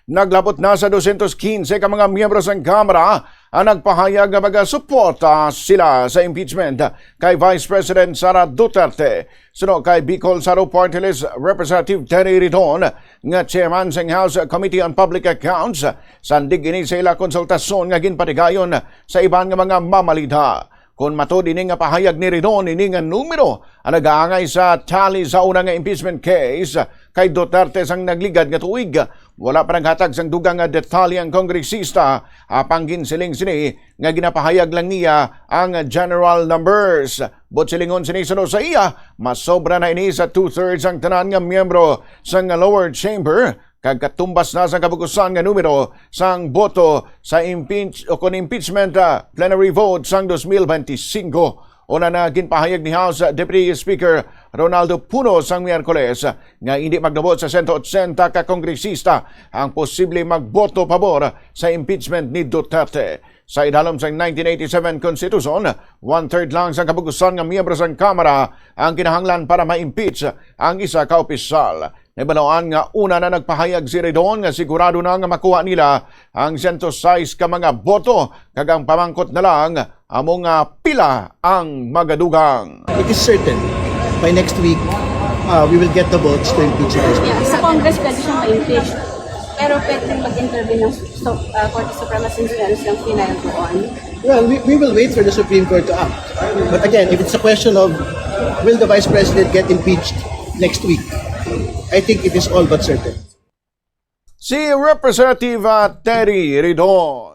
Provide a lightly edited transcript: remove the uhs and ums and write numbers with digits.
Naglabot na sa 215 ka mga miyembro ng Kamara ang nagpahayag na mag-suporta sila sa impeachment kay Vice President Sara Duterte. Suno kay Bicol Saro Party List Representative Terry Ridon nga chairman sa House Committee on Public Accounts, sandig ini sa ila konsultasyon nga ginpatigayon sa iban nga mga mamalita. Kung matod ini nga pahayag ni Ridon, ini nga numero ang nag-aangay sa tally sa unang nga impeachment case kay Duterte sang nagligad nga tuig. Wala pa naghatag sang dugang nga detalye ang kongresista, apang ginsiling sini nga ginapahayag lang niya ang general numbers. But silingon sini sa iya, masobra na ini sa 2/3 ang tanan nga miyembro sang lower chamber, kagkatumbas na sa kabukusan nga numero sang boto sa impeachment plenary vote sang 2025. Una na ginpahayag ni House Deputy Speaker Ronaldo Puno sang Miyerkules nga hindi magdabot sa 180 ka kongresista ang posible magboto pabor sa impeachment ni Duterte. Sa idalom sang 1987 Constitution, 1/3 lang sa kabukusan nga miyembro sang Kamara ang kinahanglan para ma-impeach ang isa ka opisyal. Nabalawaan nga una na nagpahayag si Ridon nga sigurado na nga makuha nila ang 106 ka mga boto, kagang pamangkot na lang among pila ang magadugang. It is certain by next week we will get the votes to impeach the president. Yeah, sa Congress pwede siyang ma-impeach. Pero pwede rin mag-intervene ng Korte Suprema since meron silang final doon. Well, we will wait for the Supreme Court to act. But again, if it's a question of will the Vice President get impeached next week, I think it is all but certain. Si Representative Terry Ridon.